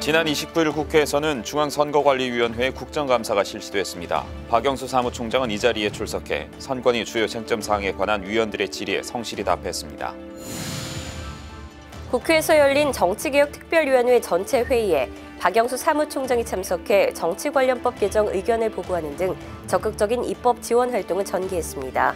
지난 29일 국회에서는 중앙선거관리위원회 국정감사가 실시됐습니다. 박영수 사무총장은 이 자리에 출석해 선관위 주요 쟁점 사항에 관한 위원들의 질의에 성실히 답했습니다. 국회에서 열린 정치개혁특별위원회 전체 회의에 박영수 사무총장이 참석해 정치관련법 개정 의견을 보고하는 등 적극적인 입법 지원 활동을 전개했습니다.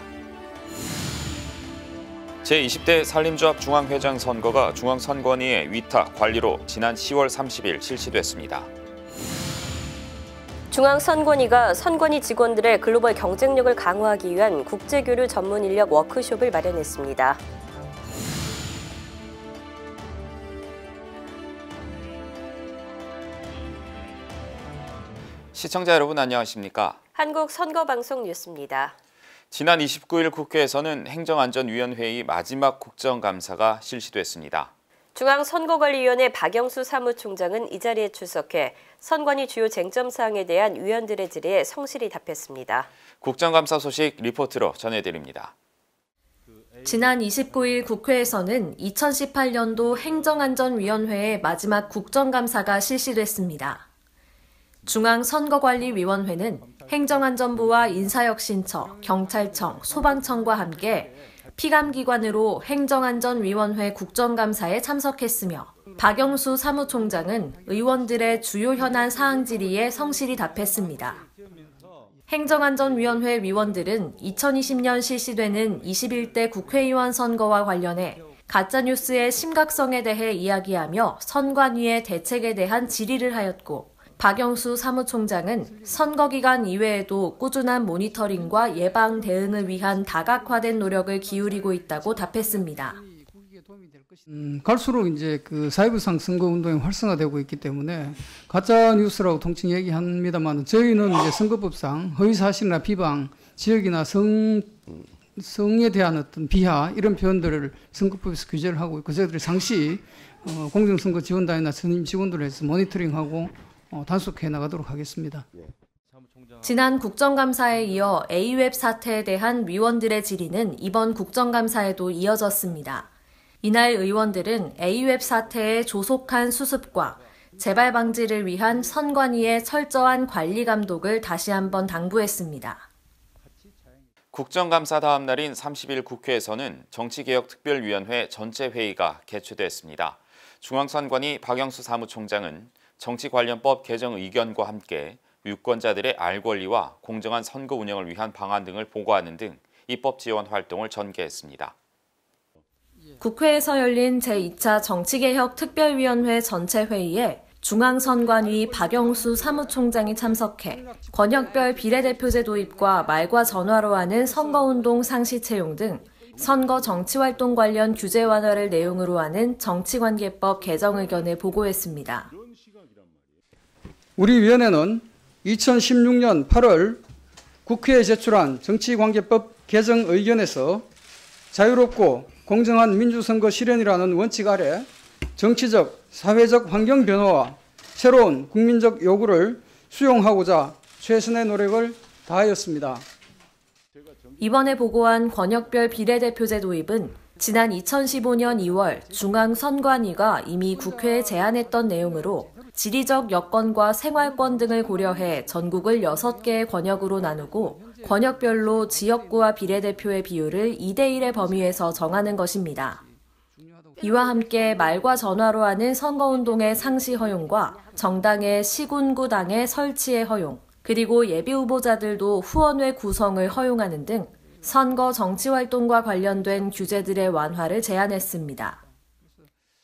제20대 산림조합 중앙회장 선거가 중앙선관위의 위탁 관리로 지난 10월 30일 실시됐습니다. 중앙선관위가 선관위 직원들의 글로벌 경쟁력을 강화하기 위한 국제교류 전문 인력 워크숍을 마련했습니다. 시청자 여러분 안녕하십니까? 한국선거방송 뉴스입니다. 지난 29일 국회에서는 행정안전위원회의 마지막 국정감사가 실시됐습니다. 중앙선거관리위원회 박영수 사무총장은 이 자리에 출석해 선관위 주요 쟁점 사항에 대한 위원들의 질의에 성실히 답했습니다. 국정감사 소식 리포트로 전해드립니다. 지난 29일 국회에서는 2018년도 행정안전위원회의 마지막 국정감사가 실시됐습니다. 중앙선거관리위원회는 행정안전부와 인사혁신처, 경찰청, 소방청과 함께 피감기관으로 행정안전위원회 국정감사에 참석했으며 박영수 사무총장은 의원들의 주요 현안 사항 질의에 성실히 답했습니다. 행정안전위원회 위원들은 2020년 실시되는 21대 국회의원 선거와 관련해 가짜뉴스의 심각성에 대해 이야기하며 선관위의 대책에 대한 질의를 하였고 박영수 사무총장은 선거 기간 이외에도 꾸준한 모니터링과 예방 대응을 위한 다각화된 노력을 기울이고 있다고 답했습니다. 갈수록 이제 그 사회부상 선거 운동이 활성화되고 있기 때문에 가짜 뉴스라고 통칭 얘기합니다만 저희는 이제 선거법상 허위 사실이나 비방, 지역이나 성에 대한 어떤 비하 이런 표현들을 선거법에서 규제를 하고 있고 저희들이 상시 공정선거 지원단이나 선임 직원들을 해서 모니터링하고 단속해 나가도록 하겠습니다. 지난 국정감사에 이어 A웹 사태에 대한 위원들의 질의는 이번 국정감사에도 이어졌습니다. 이날 의원들은 A웹 사태의 조속한 수습과 재발 방지를 위한 선관위의 철저한 관리 감독을 다시 한번 당부했습니다. 국정감사 다음 날인 30일 국회에서는 정치개혁특별위원회 전체 회의가 개최됐습니다. 중앙선관위 박영수 사무총장은 정치관련법 개정 의견과 함께 유권자들의 알 권리와 공정한 선거 운영을 위한 방안 등을 보고하는 등 입법 지원 활동을 전개했습니다. 국회에서 열린 제2차 정치개혁특별위원회 전체 회의에 중앙선관위 박영수 사무총장이 참석해 권역별 비례대표제 도입과 말과 전화로 하는 선거운동 상시 채용 등 선거 정치활동 관련 규제 완화를 내용으로 하는 정치관계법 개정 의견을 보고했습니다. 우리 위원회는 2016년 8월 국회에 제출한 정치관계법 개정 의견에서 자유롭고 공정한 민주선거 실현이라는 원칙 아래 정치적, 사회적 환경 변화와 새로운 국민적 요구를 수용하고자 최선의 노력을 다하였습니다. 이번에 보고한 권역별 비례대표제 도입은 지난 2015년 2월 중앙선관위가 이미 국회에 제안했던 내용으로 지리적 여건과 생활권 등을 고려해 전국을 6개의 권역으로 나누고 권역별로 지역구와 비례대표의 비율을 2대1의 범위에서 정하는 것입니다. 이와 함께 말과 전화로 하는 선거운동의 상시 허용과 정당의 시군구당의 설치의 허용, 그리고 예비후보자들도 후원회 구성을 허용하는 등 선거 정치활동과 관련된 규제들의 완화를 제안했습니다.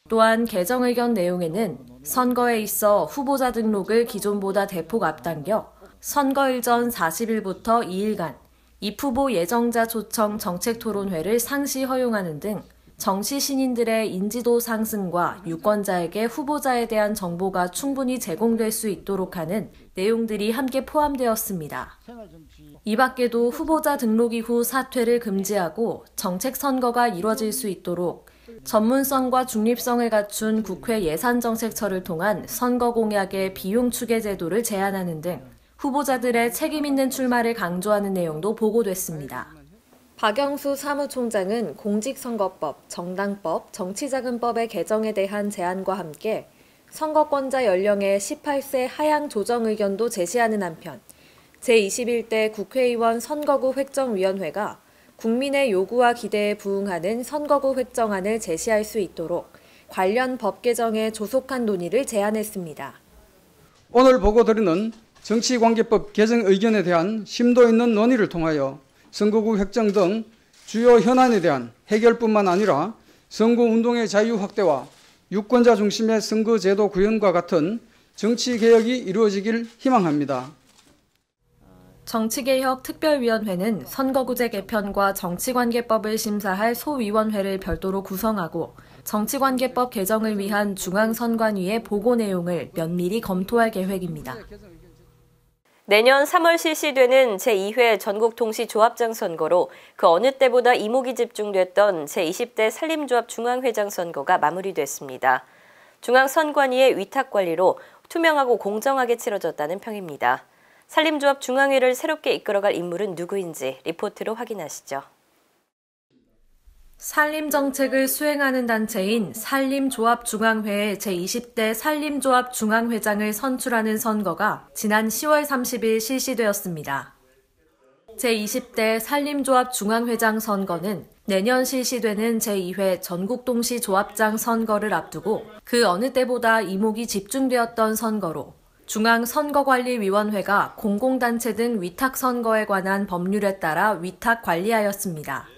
또한 개정 의견 내용에는 선거에 있어 후보자 등록을 기존보다 대폭 앞당겨 선거일 전 40일부터 2일간 입후보 예정자 초청 정책토론회를 상시 허용하는 등 정치 신인들의 인지도 상승과 유권자에게 후보자에 대한 정보가 충분히 제공될 수 있도록 하는 내용들이 함께 포함되었습니다. 이 밖에도 후보자 등록 이후 사퇴를 금지하고 정책 선거가 이뤄질 수 있도록 전문성과 중립성을 갖춘 국회 예산정책처를 통한 선거 공약의 비용 추계 제도를 제안하는 등 후보자들의 책임 있는 출마를 강조하는 내용도 보고됐습니다. 박영수 사무총장은 공직선거법, 정당법, 정치자금법의 개정에 대한 제안과 함께 선거권자 연령의 18세 하향 조정 의견도 제시하는 한편 제21대 국회의원 선거구 획정위원회가 국민의 요구와 기대에 부응하는 선거구 획정안을 제시할 수 있도록 관련 법 개정에 조속한 논의를 제안했습니다. 오늘 보고드리는 정치관계법 개정 의견에 대한 심도 있는 논의를 통하여 선거구 획정 등 주요 현안에 대한 해결뿐만 아니라 선거운동의 자유 확대와 유권자 중심의 선거제도 구현과 같은 정치개혁이 이루어지길 희망합니다. 정치개혁 특별위원회는 선거구제 개편과 정치관계법을 심사할 소위원회를 별도로 구성하고 정치관계법 개정을 위한 중앙선관위의 보고 내용을 면밀히 검토할 계획입니다. 내년 3월 실시되는 제2회 전국동시조합장 선거로 그 어느 때보다 이목이 집중됐던 제20대 산림조합 중앙회장 선거가 마무리됐습니다. 중앙선관위의 위탁관리로 투명하고 공정하게 치러졌다는 평입니다. 산림조합 중앙회를 새롭게 이끌어갈 인물은 누구인지 리포트로 확인하시죠. 산림정책을 수행하는 단체인 산림조합중앙회의 제20대 산림조합 중앙회장을 선출하는 선거가 지난 10월 30일 실시되었습니다. 제20대 산림조합 중앙회장 선거는 내년 실시되는 제2회 전국동시조합장 선거를 앞두고 그 어느 때보다 이목이 집중되었던 선거로 중앙선거관리위원회가 공공단체 등 위탁선거에 관한 법률에 따라 위탁관리하였습니다.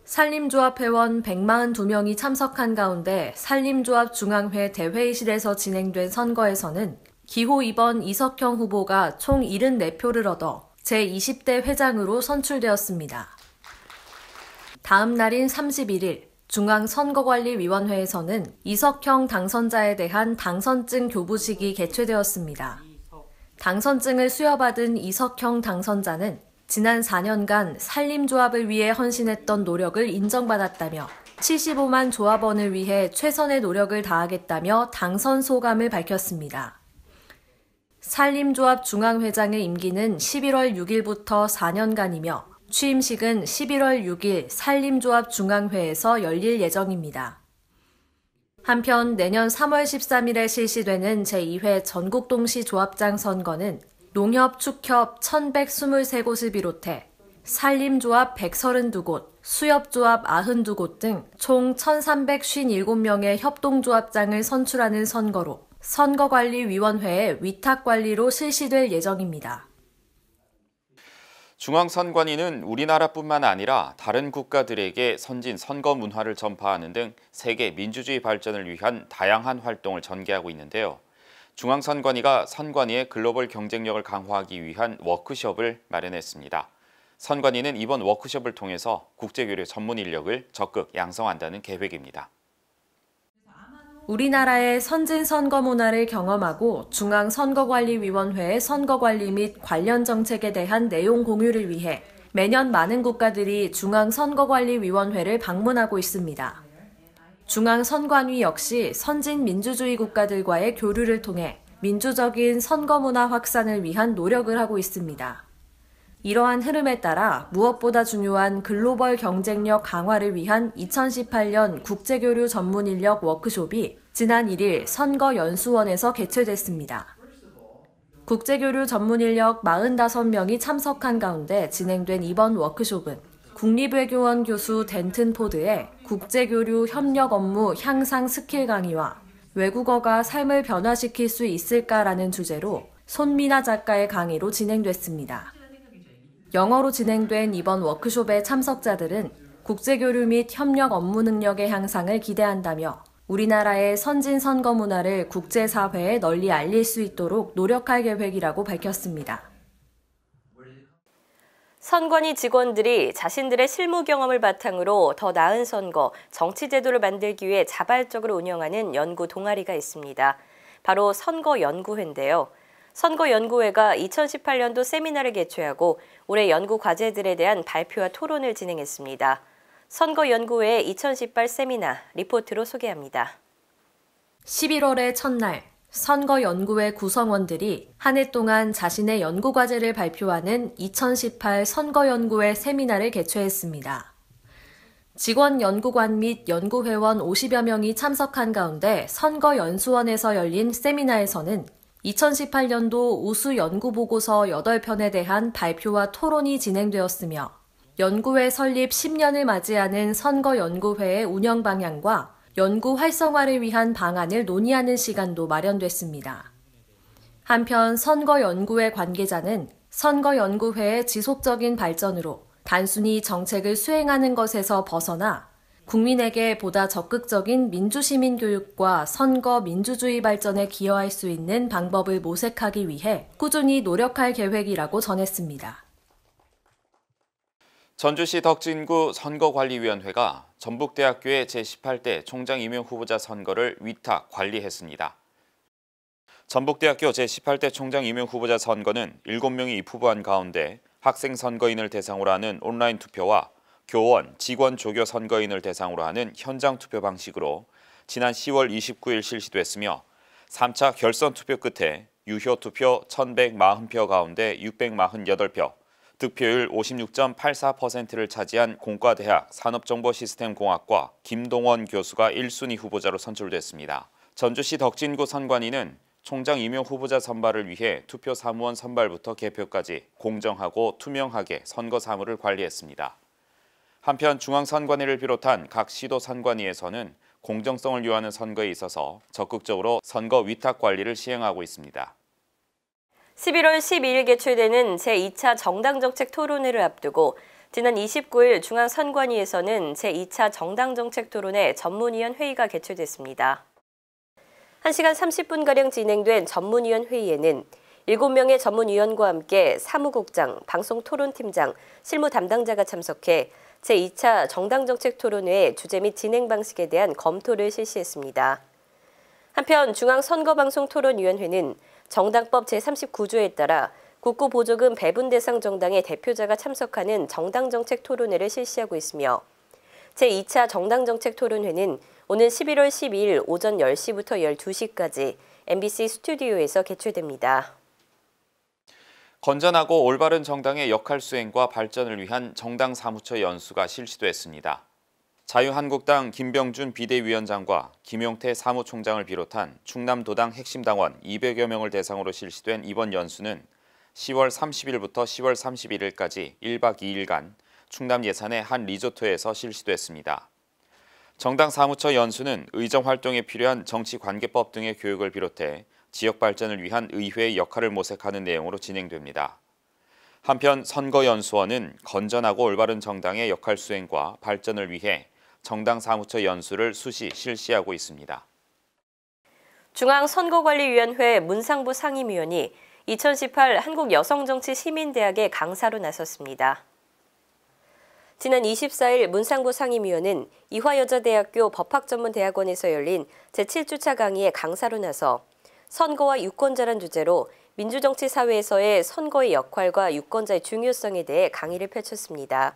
산림조합 회원 142명이 참석한 가운데 산림조합 중앙회 대회의실에서 진행된 선거에서는 기호 2번 이석형 후보가 총 74표를 얻어 제20대 회장으로 선출되었습니다. 다음 날인 31일 중앙선거관리위원회에서는 이석형 당선자에 대한 당선증 교부식이 개최되었습니다. 당선증을 수여받은 이석형 당선자는 지난 4년간 산림조합을 위해 헌신했던 노력을 인정받았다며 75만 조합원을 위해 최선의 노력을 다하겠다며 당선 소감을 밝혔습니다. 산림조합 중앙회장의 임기는 11월 6일부터 4년간이며 취임식은 11월 6일 산림조합 중앙회에서 열릴 예정입니다. 한편 내년 3월 13일에 실시되는 제2회 전국동시조합장 선거는 농협, 축협 1123곳을 비롯해 산림조합 132곳, 수협조합 92곳 등 총 1357명의 협동조합장을 선출하는 선거로 선거관리위원회의 위탁관리로 실시될 예정입니다. 중앙선관위는 우리나라뿐만 아니라 다른 국가들에게 선진 선거 문화를 전파하는 등 세계 민주주의 발전을 위한 다양한 활동을 전개하고 있는데요. 중앙선관위가 선관위의 글로벌 경쟁력을 강화하기 위한 워크숍을 마련했습니다. 선관위는 이번 워크숍을 통해서 국제교류 전문 인력을 적극 양성한다는 계획입니다. 우리나라의 선진 선거 문화를 경험하고 중앙선거관리위원회의 선거관리 및 관련 정책에 대한 내용 공유를 위해 매년 많은 국가들이 중앙선거관리위원회를 방문하고 있습니다. 중앙선관위 역시 선진 민주주의 국가들과의 교류를 통해 민주적인 선거 문화 확산을 위한 노력을 하고 있습니다. 이러한 흐름에 따라 무엇보다 중요한 글로벌 경쟁력 강화를 위한 2018년 국제교류 전문인력 워크숍이 지난 1일 선거연수원에서 개최됐습니다. 국제교류 전문인력 45명이 참석한 가운데 진행된 이번 워크숍은 국립외교원 교수 덴튼 포드의 국제교류 협력 업무 향상 스킬 강의와 외국어가 삶을 변화시킬 수 있을까라는 주제로 손미나 작가의 강의로 진행됐습니다. 영어로 진행된 이번 워크숍의 참석자들은 국제교류 및 협력 업무 능력의 향상을 기대한다며 우리나라의 선진 선거 문화를 국제사회에 널리 알릴 수 있도록 노력할 계획이라고 밝혔습니다. 선관위 직원들이 자신들의 실무 경험을 바탕으로 더 나은 선거, 정치제도를 만들기 위해 자발적으로 운영하는 연구 동아리가 있습니다. 바로 선거연구회인데요. 선거연구회가 2018년도 세미나를 개최하고 올해 연구 과제들에 대한 발표와 토론을 진행했습니다. 선거연구회의 2018 세미나 리포트로 소개합니다. 11월의 첫날, 선거연구회 구성원들이 한 해 동안 자신의 연구 과제를 발표하는 2018 선거연구회 세미나를 개최했습니다. 직원 연구관 및 연구회원 50여 명이 참석한 가운데 선거연수원에서 열린 세미나에서는 2018년도 우수 연구보고서 8편에 대한 발표와 토론이 진행되었으며 연구회 설립 10년을 맞이하는 선거연구회의 운영 방향과 연구 활성화를 위한 방안을 논의하는 시간도 마련됐습니다. 한편 선거연구회 관계자는 선거연구회의 지속적인 발전으로 단순히 정책을 수행하는 것에서 벗어나 국민에게 보다 적극적인 민주시민 교육과 선거 민주주의 발전에 기여할 수 있는 방법을 모색하기 위해 꾸준히 노력할 계획이라고 전했습니다. 전주시 덕진구 선거관리위원회가 전북대학교의 제18대 총장 임용 후보자 선거를 위탁 관리했습니다. 전북대학교 제18대 총장 임용 후보자 선거는 7명이 입후보한 가운데 학생 선거인을 대상으로 하는 온라인 투표와 교원, 직원 조교 선거인을 대상으로 하는 현장 투표 방식으로 지난 10월 29일 실시됐으며 3차 결선 투표 끝에 유효 투표 1,140표 가운데 648표, 득표율 56.84%를 차지한 공과대학 산업정보시스템공학과 김동원 교수가 1순위 후보자로 선출됐습니다. 전주시 덕진구 선관위는 총장 임용 후보자 선발을 위해 투표 사무원 선발부터 개표까지 공정하고 투명하게 선거 사무를 관리했습니다. 한편 중앙선관위를 비롯한 각 시도 선관위에서는 공정성을 요하는 선거에 있어서 적극적으로 선거 위탁 관리를 시행하고 있습니다. 11월 12일 개최되는 제2차 정당정책 토론회를 앞두고 지난 29일 중앙선관위에서는 제2차 정당정책 토론회 전문위원 회의가 개최됐습니다. 1시간 30분가량 진행된 전문위원 회의에는 7명의 전문위원과 함께 사무국장, 방송토론팀장, 실무 담당자가 참석해 제2차 정당정책 토론회의 주제 및 진행 방식에 대한 검토를 실시했습니다. 한편 중앙선거방송토론위원회는 정당법 제39조에 따라 국고 보조금 배분 대상 정당의 대표자가 참석하는 정당정책 토론회를 실시하고 있으며 제2차 정당정책 토론회는 오는 11월 12일 오전 10시부터 12시까지 MBC 스튜디오에서 개최됩니다. 건전하고 올바른 정당의 역할 수행과 발전을 위한 정당 사무처 연수가 실시됐습니다. 자유한국당 김병준 비대위원장과 김용태 사무총장을 비롯한 충남도당 핵심 당원 200여 명을 대상으로 실시된 이번 연수는 10월 30일부터 10월 31일까지 1박 2일간 충남 예산의 한 리조트에서 실시됐습니다. 정당 사무처 연수는 의정 활동에 필요한 정치관계법 등의 교육을 비롯해 지역 발전을 위한 의회의 역할을 모색하는 내용으로 진행됩니다. 한편 선거연수원은 건전하고 올바른 정당의 역할 수행과 발전을 위해 정당 사무처 연수를 수시 실시하고 있습니다. 중앙선거관리위원회 문상부 상임위원이 2018 한국여성정치시민대학의 강사로 나섰습니다. 지난 24일 문상부 상임위원은 이화여자대학교 법학전문대학원에서 열린 제7주차 강의에 강사로 나서 선거와 유권자란 주제로 민주정치 사회에서의 선거의 역할과 유권자의 중요성에 대해 강의를 펼쳤습니다.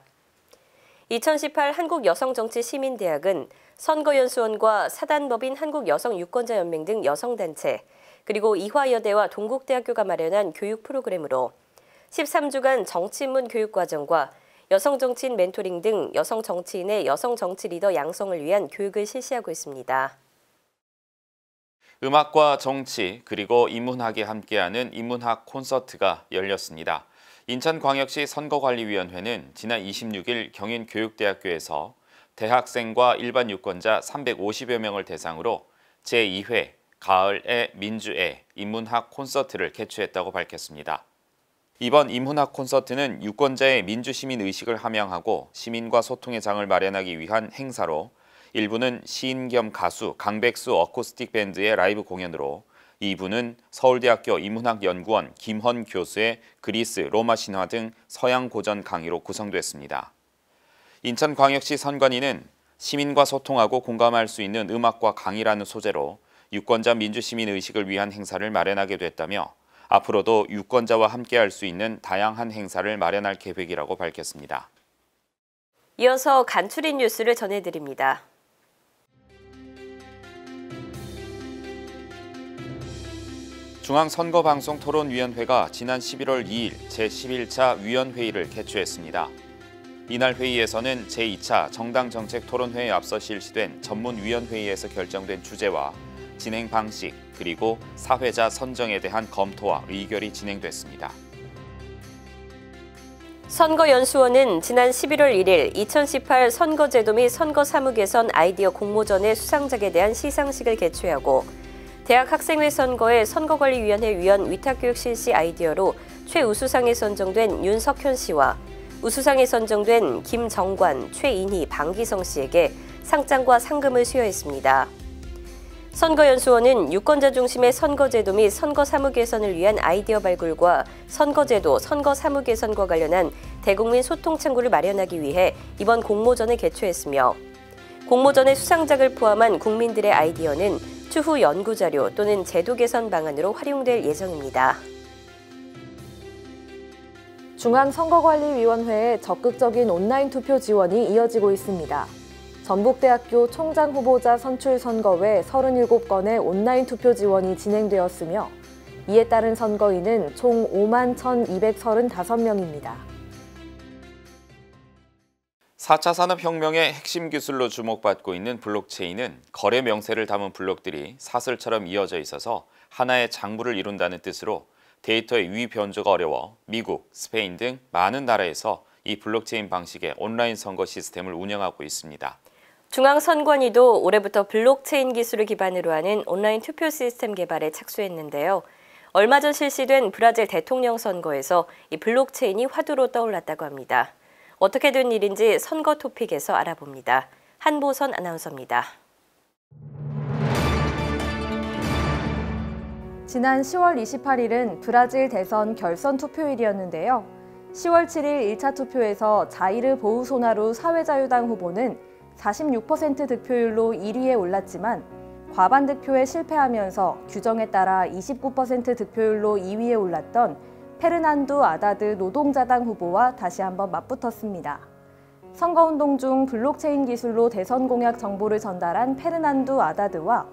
2018 한국여성정치시민대학은 선거연수원과 사단법인 한국여성유권자연맹 등 여성단체, 그리고 이화여대와 동국대학교가 마련한 교육 프로그램으로 13주간 정치인문 교육과정과 여성정치인 멘토링 등 여성정치인의 여성정치 리더 양성을 위한 교육을 실시하고 있습니다. 음악과 정치 그리고 인문학이 함께하는 인문학 콘서트가 열렸습니다. 인천광역시 선거관리위원회는 지난 26일 경인교육대학교에서 대학생과 일반 유권자 350여 명을 대상으로 제2회 가을의 민주애 인문학 콘서트를 개최했다고 밝혔습니다. 이번 인문학 콘서트는 유권자의 민주시민 의식을 함양하고 시민과 소통의 장을 마련하기 위한 행사로 일부는 시인 겸 가수 강백수 어쿠스틱 밴드의 라이브 공연으로 2부는 서울대학교 인문학연구원 김헌 교수의 그리스, 로마 신화 등 서양 고전 강의로 구성됐습니다. 인천광역시 선관위는 시민과 소통하고 공감할 수 있는 음악과 강의라는 소재로 유권자 민주시민 의식을 위한 행사를 마련하게 됐다며 앞으로도 유권자와 함께할 수 있는 다양한 행사를 마련할 계획이라고 밝혔습니다. 이어서 간추린 뉴스를 전해드립니다. 중앙선거방송토론위원회가 지난 11월 2일 제11차 위원회의를 개최했습니다. 이날 회의에서는 제2차 정당정책토론회에 앞서 실시된 전문위원회의에서 결정된 주제와 진행 방식, 그리고 사회자 선정에 대한 검토와 의결이 진행됐습니다. 선거연수원은 지난 11월 1일 2018 선거제도 및 선거사무개선 아이디어 공모전의 수상작에 대한 시상식을 개최하고 대학 학생회 선거의 선거관리위원회 위원 위탁교육 실시 아이디어로 최우수상에 선정된 윤석현 씨와 우수상에 선정된 김정관, 최인희, 방기성 씨에게 상장과 상금을 수여했습니다. 선거연수원은 유권자 중심의 선거제도 및 선거사무 개선을 위한 아이디어 발굴과 선거제도, 선거사무 개선과 관련한 대국민 소통 창구를 마련하기 위해 이번 공모전을 개최했으며 공모전의 수상작을 포함한 국민들의 아이디어는 추후 연구자료 또는 제도 개선 방안으로 활용될 예정입니다. 중앙선거관리위원회의 적극적인 온라인 투표 지원이 이어지고 있습니다. 전북대학교 총장 후보자 선출 선거외 37건의 온라인 투표 지원이 진행되었으며 이에 따른 선거인은 총 51,235명입니다. 4차 산업혁명의 핵심 기술로 주목받고 있는 블록체인은 거래 명세를 담은 블록들이 사슬처럼 이어져 있어서 하나의 장부를 이룬다는 뜻으로 데이터의 유의 변조가 어려워 미국, 스페인 등 많은 나라에서 이 블록체인 방식의 온라인 선거 시스템을 운영하고 있습니다. 중앙선관위도 올해부터 블록체인 기술을 기반으로 하는 온라인 투표 시스템 개발에 착수했는데요. 얼마 전 실시된 브라질 대통령 선거에서 이 블록체인이 화두로 떠올랐다고 합니다. 어떻게 된 일인지 선거 토픽에서 알아봅니다. 한보선 아나운서입니다. 지난 10월 28일은 브라질 대선 결선 투표일이었는데요. 10월 7일 1차 투표에서 자이르 보우소나루 사회자유당 후보는 46% 득표율로 1위에 올랐지만 과반 득표에 실패하면서 규정에 따라 29% 득표율로 2위에 올랐던 페르난두 아다드 노동자당 후보와 다시 한번 맞붙었습니다. 선거운동 중 블록체인 기술로 대선 공약 정보를 전달한 페르난두 아다드와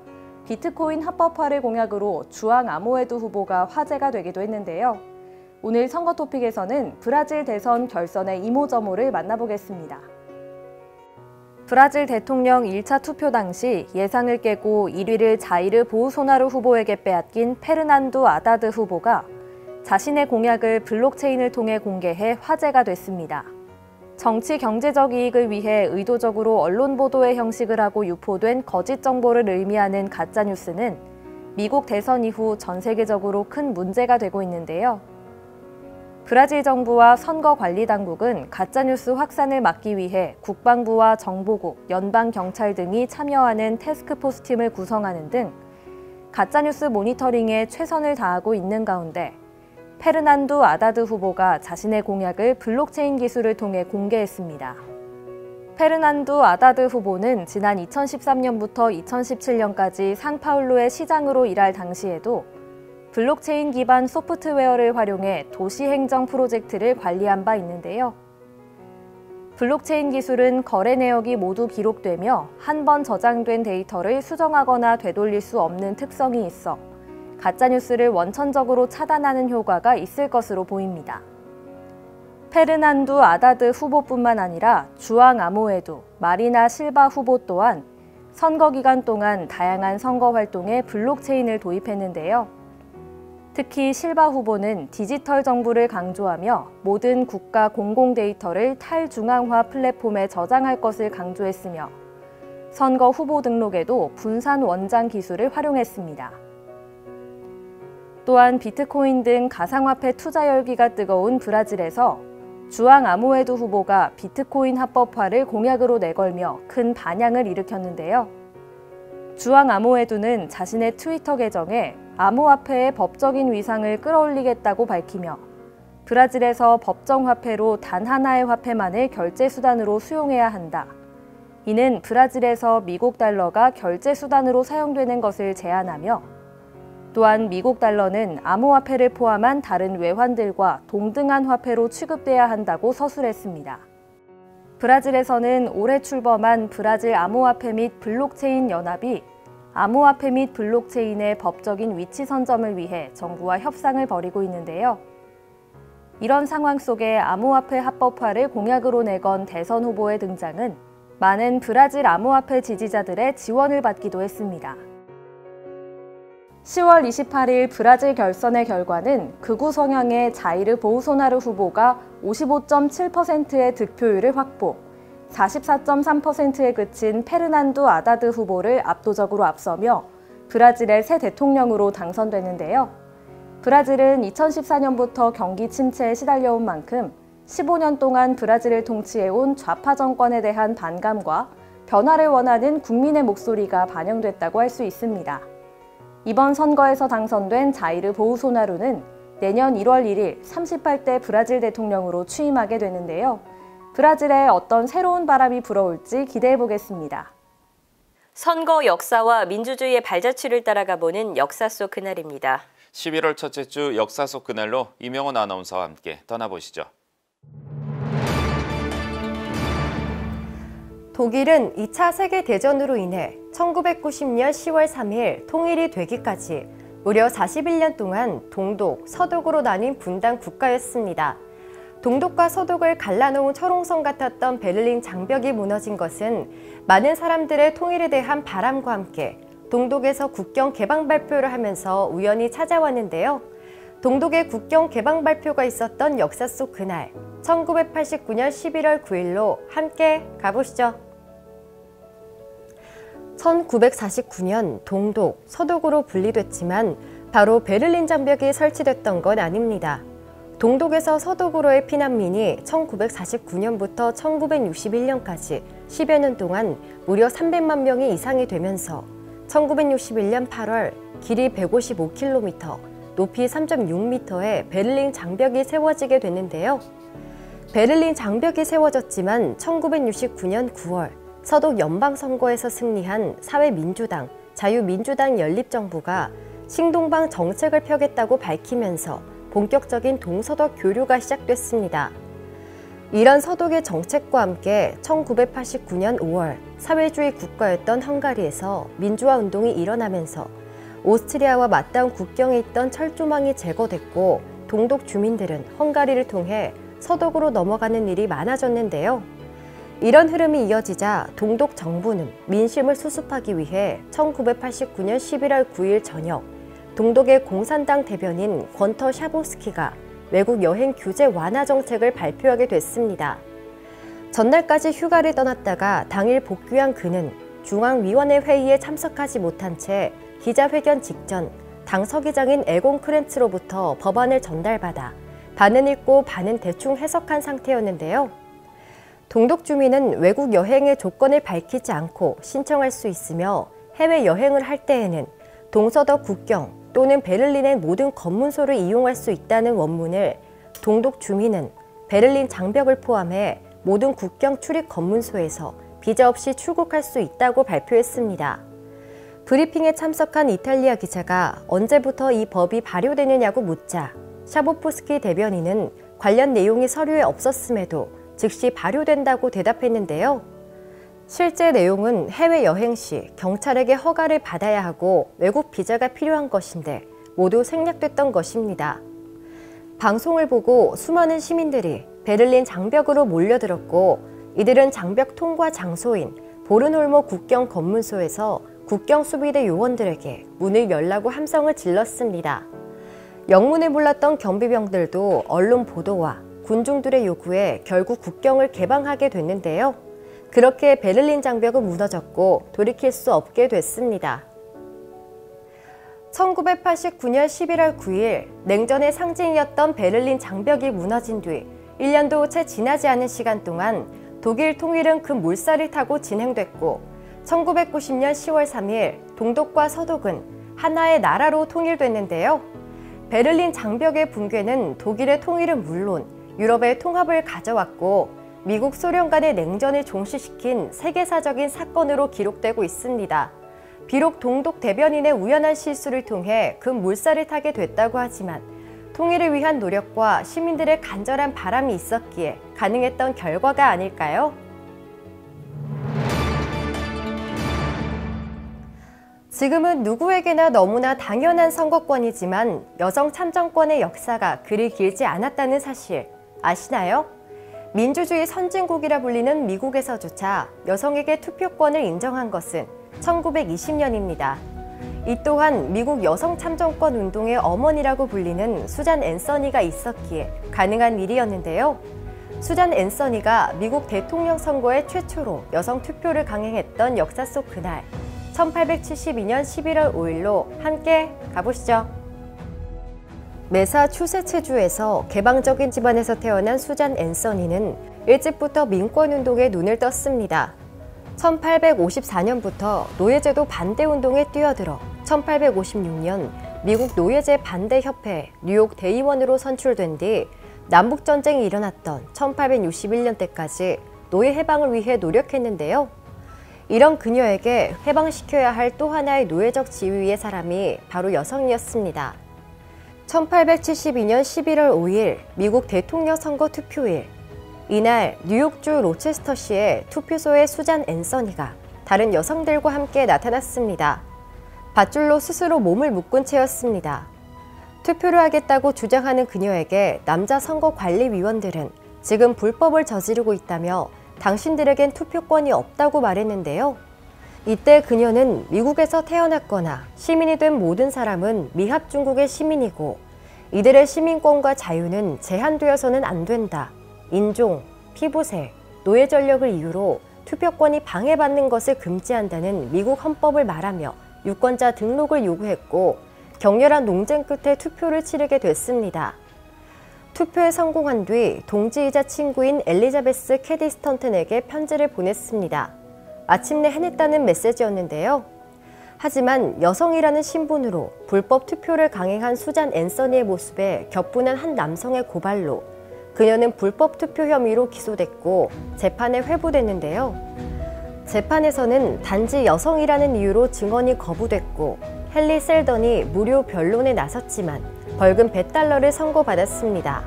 비트코인 합법화를 공약으로 주앙 아모에두 후보가 화제가 되기도 했는데요. 오늘 선거 토픽에서는 브라질 대선 결선의 이모저모를 만나보겠습니다. 브라질 대통령 1차 투표 당시 예상을 깨고 1위를 자이르 보우소나루 후보에게 빼앗긴 페르난두 아다드 후보가 자신의 공약을 블록체인을 통해 공개해 화제가 됐습니다. 정치 경제적 이익을 위해 의도적으로 언론 보도의 형식을 하고 유포된 거짓 정보를 의미하는 가짜뉴스는 미국 대선 이후 전 세계적으로 큰 문제가 되고 있는데요. 브라질 정부와 선거관리당국은 가짜뉴스 확산을 막기 위해 국방부와 정보국, 연방경찰 등이 참여하는 태스크포스 팀을 구성하는 등 가짜뉴스 모니터링에 최선을 다하고 있는 가운데 페르난두 아다드 후보가 자신의 공약을 블록체인 기술을 통해 공개했습니다. 페르난두 아다드 후보는 지난 2013년부터 2017년까지 상파울루의 시장으로 일할 당시에도 블록체인 기반 소프트웨어를 활용해 도시행정 프로젝트를 관리한 바 있는데요. 블록체인 기술은 거래 내역이 모두 기록되며 한 번 저장된 데이터를 수정하거나 되돌릴 수 없는 특성이 있어 가짜뉴스를 원천적으로 차단하는 효과가 있을 것으로 보입니다. 페르난두 아다드 후보뿐만 아니라 주앙 아모에두, 마리나 실바 후보 또한 선거 기간 동안 다양한 선거 활동에 블록체인을 도입했는데요. 특히 실바 후보는 디지털 정부를 강조하며 모든 국가 공공 데이터를 탈중앙화 플랫폼에 저장할 것을 강조했으며 선거 후보 등록에도 분산 원장 기술을 활용했습니다. 또한 비트코인 등 가상화폐 투자 열기가 뜨거운 브라질에서 주앙 아모에두 후보가 비트코인 합법화를 공약으로 내걸며 큰 반향을 일으켰는데요. 주앙 아모에두는 자신의 트위터 계정에 암호화폐의 법적인 위상을 끌어올리겠다고 밝히며 브라질에서 법정 화폐로 단 하나의 화폐만을 결제 수단으로 수용해야 한다. 이는 브라질에서 미국 달러가 결제 수단으로 사용되는 것을 제한하며 또한 미국 달러는 암호화폐를 포함한 다른 외환들과 동등한 화폐로 취급돼야 한다고 서술했습니다. 브라질에서는 올해 출범한 브라질 암호화폐 및 블록체인 연합이 암호화폐 및 블록체인의 법적인 위치 선점을 위해 정부와 협상을 벌이고 있는데요. 이런 상황 속에 암호화폐 합법화를 공약으로 내건 대선 후보의 등장은 많은 브라질 암호화폐 지지자들의 지원을 받기도 했습니다. 10월 28일 브라질 결선의 결과는 극우 성향의 자이르 보우소나루 후보가 55.7%의 득표율을 확보, 44.3%에 그친 페르난두 아다드 후보를 압도적으로 앞서며 브라질의 새 대통령으로 당선됐는데요. 브라질은 2014년부터 경기 침체에 시달려온 만큼 15년 동안 브라질을 통치해온 좌파 정권에 대한 반감과 변화를 원하는 국민의 목소리가 반영됐다고 할 수 있습니다. 이번 선거에서 당선된 자이르 보우소나루는 내년 1월 1일 38대 브라질 대통령으로 취임하게 되는데요. 브라질에 어떤 새로운 바람이 불어올지 기대해 보겠습니다. 선거 역사와 민주주의의 발자취를 따라가보는 역사 속 그날입니다. 11월 첫째 주 역사 속 그날로 이명원 아나운서와 함께 떠나보시죠. 독일은 2차 세계대전으로 인해 1990년 10월 3일 통일이 되기까지 무려 41년 동안 동독, 서독으로 나뉜 분단 국가였습니다. 동독과 서독을 갈라놓은 철옹성 같았던 베를린 장벽이 무너진 것은 많은 사람들의 통일에 대한 바람과 함께 동독에서 국경 개방 발표를 하면서 우연히 찾아왔는데요. 동독의 국경 개방 발표가 있었던 역사 속 그날, 1989년 11월 9일로 함께 가보시죠. 1949년 동독, 서독으로 분리됐지만 바로 베를린 장벽이 설치됐던 건 아닙니다. 동독에서 서독으로의 피난민이 1949년부터 1961년까지 10여 년 동안 무려 300만 명이 이상이 되면서 1961년 8월 길이 155km, 높이 3.6m의 베를린 장벽이 세워지게 됐는데요. 베를린 장벽이 세워졌지만 1969년 9월 서독 연방선거에서 승리한 사회민주당, 자유민주당 연립정부가 신동방 정책을 펴겠다고 밝히면서 본격적인 동서독 교류가 시작됐습니다. 이런 서독의 정책과 함께 1989년 5월 사회주의 국가였던 헝가리에서 민주화 운동이 일어나면서 오스트리아와 맞닿은 국경에 있던 철조망이 제거됐고 동독 주민들은 헝가리를 통해 서독으로 넘어가는 일이 많아졌는데요. 이런 흐름이 이어지자 동독 정부는 민심을 수습하기 위해 1989년 11월 9일 저녁 동독의 공산당 대변인 권터 샤보스키가 외국 여행 규제 완화 정책을 발표하게 됐습니다. 전날까지 휴가를 떠났다가 당일 복귀한 그는 중앙위원회 회의에 참석하지 못한 채 기자회견 직전 당 서기장인 에곤 크렌츠로부터 법안을 전달받아 반은 읽고 반은 대충 해석한 상태였는데요. 동독 주민은 외국 여행의 조건을 밝히지 않고 신청할 수 있으며 해외여행을 할 때에는 동서독 국경 또는 베를린의 모든 검문소를 이용할 수 있다는 원문을 동독 주민은 베를린 장벽을 포함해 모든 국경 출입 검문소에서 비자 없이 출국할 수 있다고 발표했습니다. 브리핑에 참석한 이탈리아 기자가 언제부터 이 법이 발효되느냐고 묻자 샤보프스키 대변인은 관련 내용이 서류에 없었음에도 즉시 발효된다고 대답했는데요. 실제 내용은 해외여행 시 경찰에게 허가를 받아야 하고 외국 비자가 필요한 것인데 모두 생략됐던 것입니다. 방송을 보고 수많은 시민들이 베를린 장벽으로 몰려들었고 이들은 장벽 통과 장소인 보른홀모 국경 검문소에서 국경수비대 요원들에게 문을 열라고 함성을 질렀습니다. 영문을 몰랐던 경비병들도 언론 보도와 군중들의 요구에 결국 국경을 개방하게 됐는데요. 그렇게 베를린 장벽은 무너졌고 돌이킬 수 없게 됐습니다. 1989년 11월 9일 냉전의 상징이었던 베를린 장벽이 무너진 뒤 1년도 채 지나지 않은 시간 동안 독일 통일은 그 물살을 타고 진행됐고 1990년 10월 3일 동독과 서독은 하나의 나라로 통일됐는데요. 베를린 장벽의 붕괴는 독일의 통일은 물론 유럽의 통합을 가져왔고 미국, 소련 간의 냉전을 종식시킨 세계사적인 사건으로 기록되고 있습니다. 비록 동독 대변인의 우연한 실수를 통해 그 물살을 타게 됐다고 하지만 통일을 위한 노력과 시민들의 간절한 바람이 있었기에 가능했던 결과가 아닐까요? 지금은 누구에게나 너무나 당연한 선거권이지만 여성 참정권의 역사가 그리 길지 않았다는 사실 아시나요? 민주주의 선진국이라 불리는 미국에서조차 여성에게 투표권을 인정한 것은 1920년입니다. 이 또한 미국 여성 참정권 운동의 어머니라고 불리는 수잔 앤서니가 있었기에 가능한 일이었는데요. 수잔 앤서니가 미국 대통령 선거에 최초로 여성 투표를 강행했던 역사 속 그날, 1872년 11월 5일로 함께 가보시죠. 매사추세츠주에서 개방적인 집안에서 태어난 수잔 앤서니는 일찍부터 민권운동에 눈을 떴습니다. 1854년부터 노예제도 반대운동에 뛰어들어 1856년 미국 노예제 반대협회 뉴욕 대의원으로 선출된 뒤 남북전쟁이 일어났던 1861년 때까지 노예 해방을 위해 노력했는데요. 이런 그녀에게 해방시켜야 할 또 하나의 노예적 지위의 사람이 바로 여성이었습니다. 1872년 11월 5일 미국 대통령 선거 투표일. 이날 뉴욕주 로체스터시의 투표소에 수잔 앤서니가 다른 여성들과 함께 나타났습니다. 밧줄로 스스로 몸을 묶은 채였습니다. 투표를 하겠다고 주장하는 그녀에게 남자 선거관리위원들은 지금 불법을 저지르고 있다며 당신들에겐 투표권이 없다고 말했는데요. 이때 그녀는 미국에서 태어났거나 시민이 된 모든 사람은 미합 중국의 시민이고 이들의 시민권과 자유는 제한되어서는 안 된다. 인종, 피부색, 노예 전력을 이유로 투표권이 방해받는 것을 금지한다는 미국 헌법을 말하며 유권자 등록을 요구했고 격렬한 논쟁 끝에 투표를 치르게 됐습니다. 투표에 성공한 뒤 동지이자 친구인 엘리자베스 캐디 스턴튼에게 편지를 보냈습니다. 마침내 해냈다는 메시지였는데요. 하지만 여성이라는 신분으로 불법 투표를 강행한 수잔 앤서니의 모습에 격분한 한 남성의 고발로 그녀는 불법 투표 혐의로 기소됐고 재판에 회부됐는데요. 재판에서는 단지 여성이라는 이유로 증언이 거부됐고 헨리 셀던이 무료 변론에 나섰지만 벌금 $100를 선고받았습니다.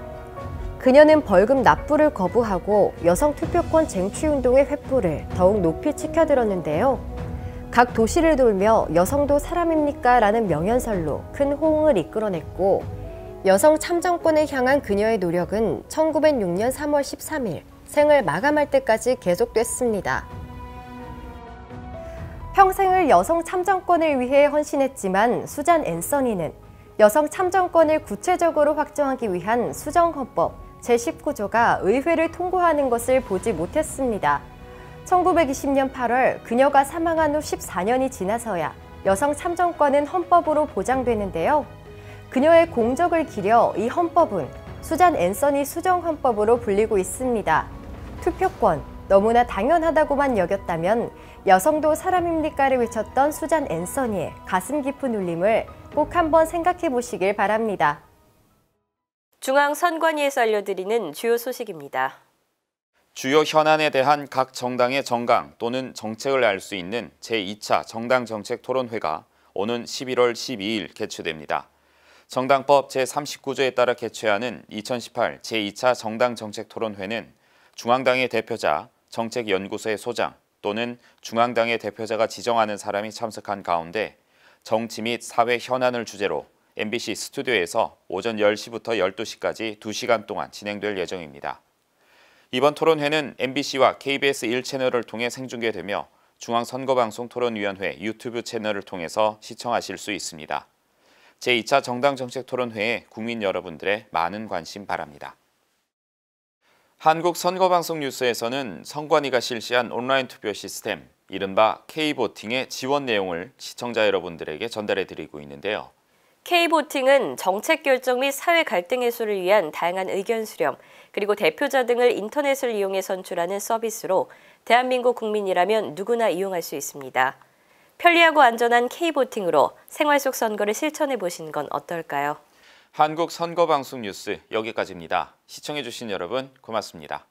그녀는 벌금 납부를 거부하고 여성 투표권 쟁취운동의 횃불을 더욱 높이 치켜들었는데요. 각 도시를 돌며 여성도 사람입니까? 라는 명연설로 큰 호응을 이끌어냈고 여성 참정권을 향한 그녀의 노력은 1906년 3월 13일 생을 마감할 때까지 계속됐습니다. 평생을 여성 참정권을 위해 헌신했지만 수잔 앤서니는 여성 참정권을 구체적으로 확정하기 위한 수정헌법 제19조가 의회를 통과하는 것을 보지 못했습니다. 1920년 8월 그녀가 사망한 후 14년이 지나서야 여성 참정권은 헌법으로 보장되는데요. 그녀의 공적을 기려 이 헌법은 수잔 앤서니 수정헌법으로 불리고 있습니다. 투표권, 너무나 당연하다고만 여겼다면 여성도 사람입니까를 외쳤던 수잔 앤서니의 가슴 깊은 울림을 꼭 한번 생각해 보시길 바랍니다. 중앙선관위에서 알려드리는 주요 소식입니다. 주요 현안에 대한 각 정당의 정강 또는 정책을 알 수 있는 제2차 정당정책 토론회가 오는 11월 12일 개최됩니다. 정당법 제39조에 따라 개최하는 2018 제2차 정당정책 토론회는 중앙당의 대표자, 정책연구소의 소장 또는 중앙당의 대표자가 지정하는 사람이 참석한 가운데 정치 및 사회 현안을 주제로 MBC 스튜디오에서 오전 10시부터 12시까지 2시간 동안 진행될 예정입니다. 이번 토론회는 MBC와 KBS 1채널을 통해 생중계되며 중앙선거방송토론위원회 유튜브 채널을 통해서 시청하실 수 있습니다. 제2차 정당정책토론회에 국민 여러분들의 많은 관심 바랍니다. 한국선거방송뉴스에서는 선관위가 실시한 온라인 투표 시스템, 이른바 K보팅의 지원 내용을 시청자 여러분들에게 전달해드리고 있는데요. K보팅은 정책 결정 및 사회 갈등 해소를 위한 다양한 의견 수렴, 그리고 대표자 등을 인터넷을 이용해 선출하는 서비스로 대한민국 국민이라면 누구나 이용할 수 있습니다. 편리하고 안전한 K보팅으로 생활 속 선거를 실천해 보시는 건 어떨까요? 한국 선거방송 뉴스 여기까지입니다. 시청해주신 여러분 고맙습니다.